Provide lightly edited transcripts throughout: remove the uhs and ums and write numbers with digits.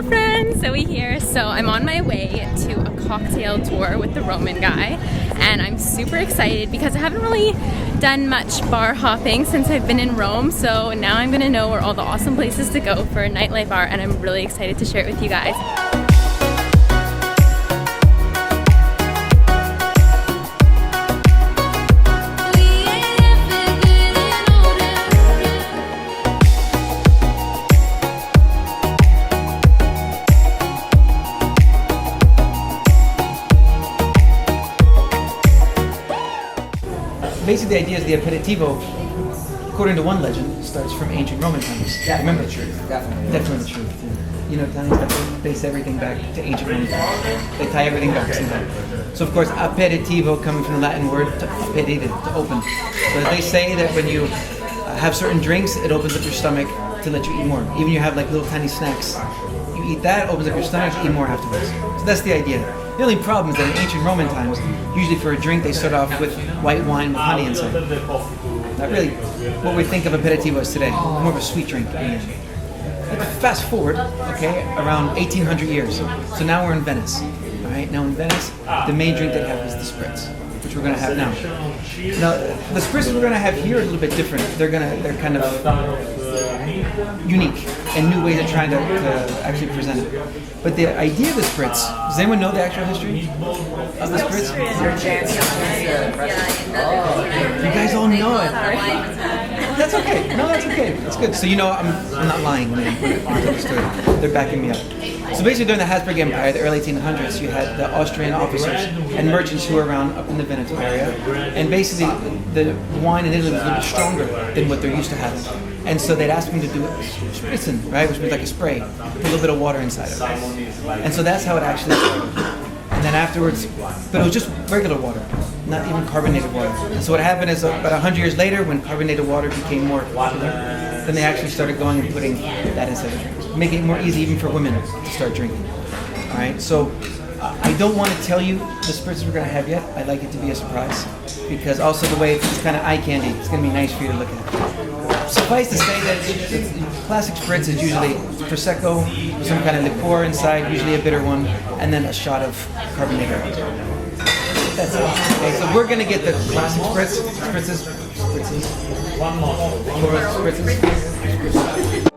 Hello friends, Zoe here. So I'm on my way to a cocktail tour with the Roman guy, and I'm super excited because I haven't really done much bar hopping since I've been in Rome, so now I'm gonna know where all the awesome places to go for nightlife are, and I'm really excited to share it with you guys. Basically, the idea is the aperitivo, according to one legend, starts from ancient Roman times. Yeah, remember the truth. Definitely. Definitely the truth. You know, Italians base everything back to ancient Roman times. They tie everything back to that. So, of course, aperitivo coming from the Latin word to aperire, to open. So they say that when you have certain drinks, it opens up your stomach to let you eat more. Even you have like little tiny snacks. You eat that, opens up your stomach, you eat more afterwards. So that's the idea. The only problem is that in ancient Roman times, usually for a drink, they start off with white wine with honey inside. Not really what we think of aperitivo as today, more of a sweet drink. Fast forward, okay, around 1800 years. So now we're in Venice. All right, now in Venice, the main drink they have is the spritz, which we're gonna have now. Now, the spritz we're gonna have here are a little bit different. They're kind of unique and new ways of trying to actually present it. But the idea of the spritz, does anyone know the actual history of the spritz? You guys all know it. That's okay. No, that's okay. It's good. So you know I'm not lying when I tell the story. They're backing me up. So basically during the Habsburg Empire, the early 1800s, you had the Austrian officers and merchants who were around up in the Veneto area. And basically the wine in Italy was a little bit stronger than what they're used to having. And so they'd ask me to do spritzen, right, which means like a spray, with a little bit of water inside of it. And so that's how it actually started. And then afterwards, but it was just regular water, not even carbonated water. And so what happened is about 100 years later, when carbonated water became more popular, then they actually started going and putting that inside of drinks, making it more easy even for women to start drinking. All right, so I don't want to tell you the spritzes we're going to have yet. I'd like it to be a surprise, because also the way it's kind of eye candy, it's going to be nice for you to look at. Suffice to say that classic spritz is usually Prosecco, with some kind of liqueur inside, usually a bitter one, and then a shot of carbonated water. That's it. Okay, so we're going to get the classic spritzes. One more. Spritzes.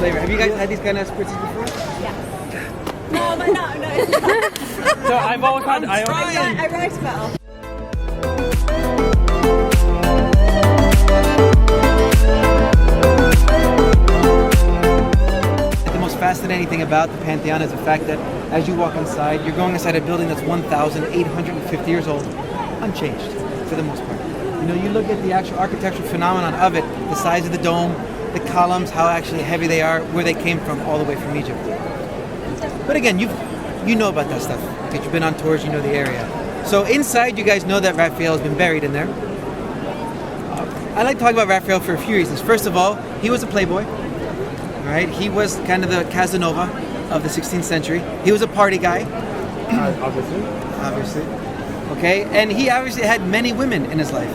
Have you guys had these kind of spritzes before? Yeah. No, but no. So I've always had. I write well. The most fascinating thing about the Pantheon is the fact that as you walk inside, you're going inside a building that's 1,850 years old, unchanged for the most part. You know, you look at the actual architectural phenomenon of it, the size of the dome, the columns, how actually heavy they are, where they came from, all the way from Egypt. But again, you know about that stuff, because you've been on tours, you know the area. So inside, you guys know that Raphael has been buried in there. I like talking about Raphael for a few reasons. First of all, he was a playboy, right? He was kind of the Casanova of the 16th century. He was a party guy. Obviously. Okay, and he obviously had many women in his life.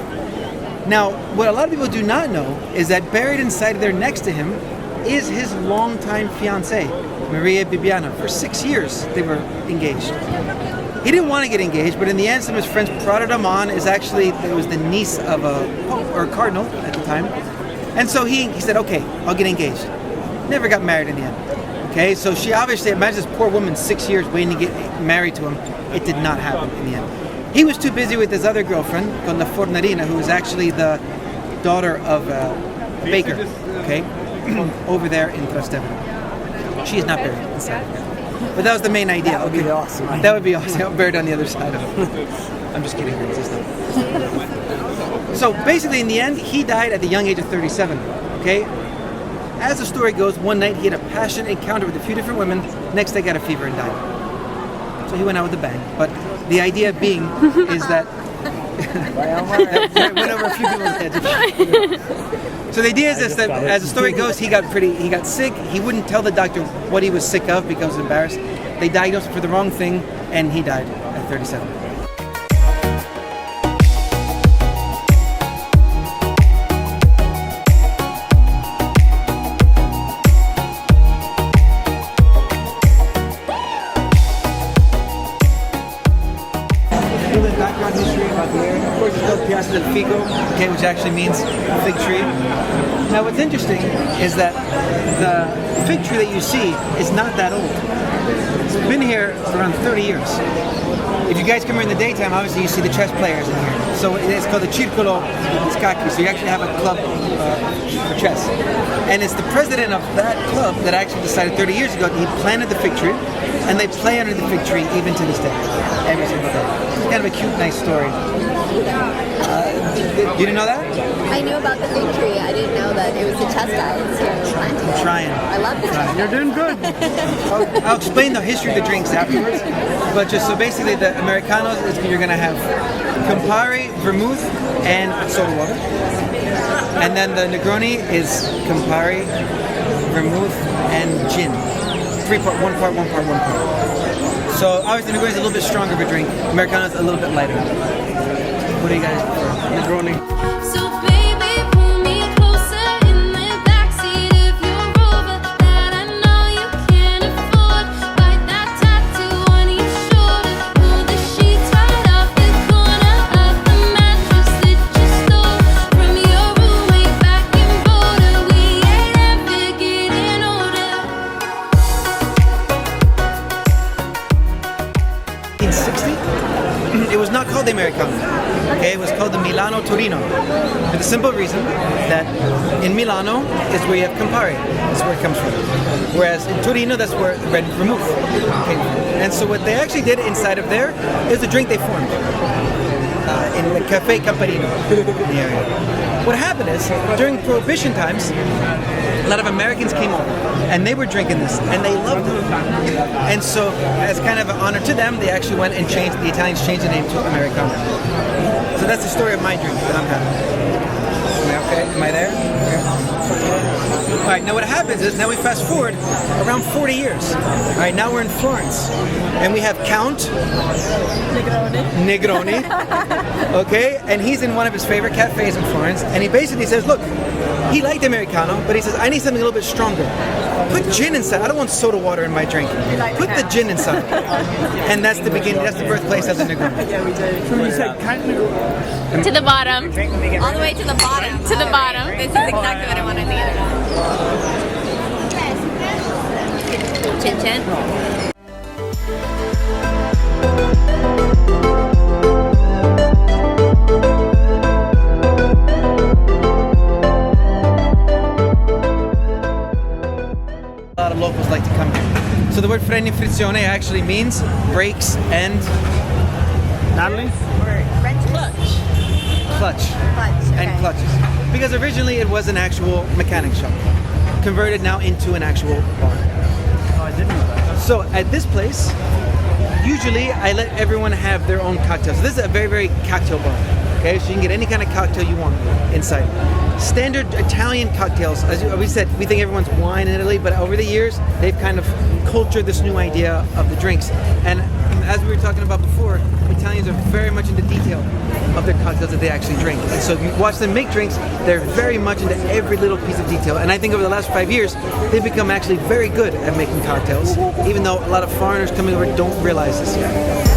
Now, what a lot of people do not know is that buried inside there next to him is his longtime fiancée, Maria Bibbiana. For 6 years, they were engaged. He didn't want to get engaged, but in the end, some of his friends prodded him on. It was the niece of a pope or a cardinal at the time. And so he said, okay, I'll get engaged. Never got married in the end. Okay, so she obviously, imagine this poor woman 6 years waiting to get married to him. It did not happen in the end. He was too busy with his other girlfriend, called La Fornarina, who was actually the daughter of a baker, okay, over there in Trastevere. She is not buried inside. But that was the main idea. That would be awesome. That would be awesome. Buried on the other side of it. I'm just kidding. So basically, in the end, he died at the young age of 37, okay? As the story goes, one night he had a passionate encounter with a few different women. Next day, got a fever and died. So he went out with a bang. But the idea being is that That went over a few people's heads. So the idea is this, that as the story goes, he got sick. He wouldn't tell the doctor what he was sick of because he was embarrassed. They diagnosed him for the wrong thing, and he died at 37. Background history about the area. Of course, it's called PIAZZA del FICO, okay, which actually means fig tree. Now, what's interesting is that the fig tree that you see is not that old. It's been here for around 30 years. If you guys come here in the daytime, obviously you see the chess players in here. So it's called the Circolo Scacchi. So you actually have a club for chess. And it's the president of that club that actually decided 30 years ago that he planted the fig tree, and they play under the fig tree even to this day, every single day. It's kind of a cute, nice story. You didn't know that? I knew about the fig tree. I didn't know that it was the chess guys who planted it. I'm trying. I love the chess. You're doing good. I'll explain the history of the drinks afterwards. But just so basically, the Americanos is you're gonna have Campari, vermouth, and soda water. And then the Negroni is Campari, vermouth, and gin. 3-part, 1 part, 1 part, 1 part. So obviously Negroni is a little bit stronger of a drink. Americano is a little bit lighter. What do you guys prefer? Negroni. So baby, pull me closer in the backseat of your Rover that I know you can't afford. Bite that tattoo on your shoulder. Pull the sheets right off the corner of the mattress that you stole from your roommate back in Boulder. We ain't ever getting older. 1960, it was not called the Americano. Okay, it was called the Milano Torino, for the simple reason that in Milano is where you have Campari. That's where it comes from. Whereas in Torino, that's where red vermouth came from. And so what they actually did inside of there is the drink they formed in the Cafe Camparino in the area. What happened is during Prohibition times, a lot of Americans came over and they were drinking this and they loved it. And so as kind of an honor to them, they actually went and the Italians changed the name to Americano. So that's the story of my drink that I'm having. Am I okay? Am I there? Okay. All right, now what happens is, now we fast forward around 40 years. All right, now we're in Florence. And we have Count Negroni. Okay, and he's in one of his favorite cafes in Florence. And he basically says, look, he liked Americano, but he says, I need something a little bit stronger. Put gin inside. I don't want soda water in my drink. Put the gin inside. And that's the beginning, that's the birthplace of the Negroni. Yeah, we do. So you said count Negroni. To the bottom. All the way to the bottom. To the bottom. This is exactly what I wanted to hear. Chin chin. A lot of locals like to come here. So the word FRENI FRIZIONI actually means brakes and Natalie? clutch. And clutches. Because originally it was an actual mechanic shop, converted now into an actual bar. Oh, I didn't know that. So at this place, usually I let everyone have their own cocktails. So this is a very, very cocktail bar. Okay, so you can get any kind of cocktail you want inside. Standard Italian cocktails, as we said, we think everyone's wine in Italy, but over the years, they've kind of cultured this new idea of the drinks. And as we were talking about before, Italians are very much into detail of their cocktails that they actually drink. And so if you watch them make drinks, they're very much into every little piece of detail. And I think over the last 5 years, they've become actually very good at making cocktails, even though a lot of foreigners coming over don't realize this yet.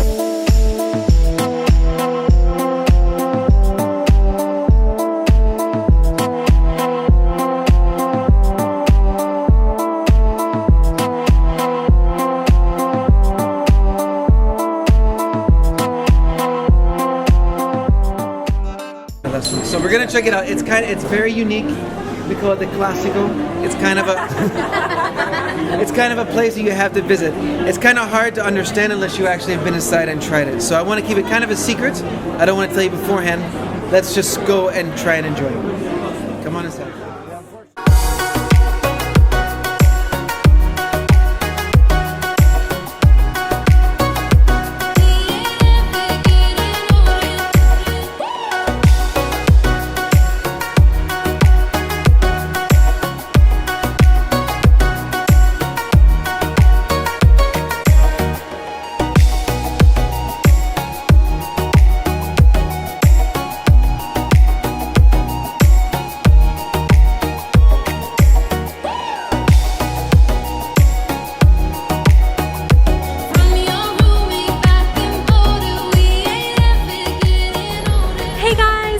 So we're gonna check it out. It's very unique. We call it the Classico. It's kind of a place that you have to visit. It's kind of hard to understand unless you actually have been inside and tried it. So I want to keep it kind of a secret. I don't want to tell you beforehand. Let's just go and try and enjoy it. Come on inside.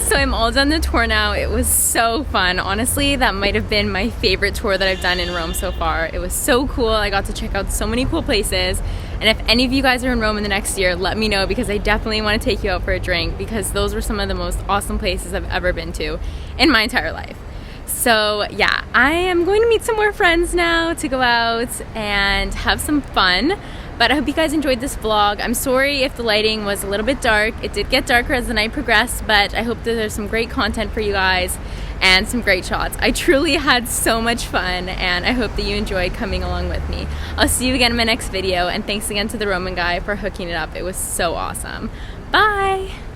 So I'm all done the tour now. It was so fun. Honestly, that might have been my favorite tour that I've done in Rome so far. It was so cool. I got to check out so many cool places. And if any of you guys are in Rome in the next year, let me know, because I definitely want to take you out for a drink, because those were some of the most awesome places I've ever been to in my entire life. So yeah, I am going to meet some more friends now to go out and have some fun. But I hope you guys enjoyed this vlog. I'm sorry if the lighting was a little bit dark. It did get darker as the night progressed, but I hope that there's some great content for you guys and some great shots. I truly had so much fun, and I hope that you enjoyed coming along with me. I'll see you again in my next video, and thanks again to the Roman guy for hooking it up. It was so awesome. Bye!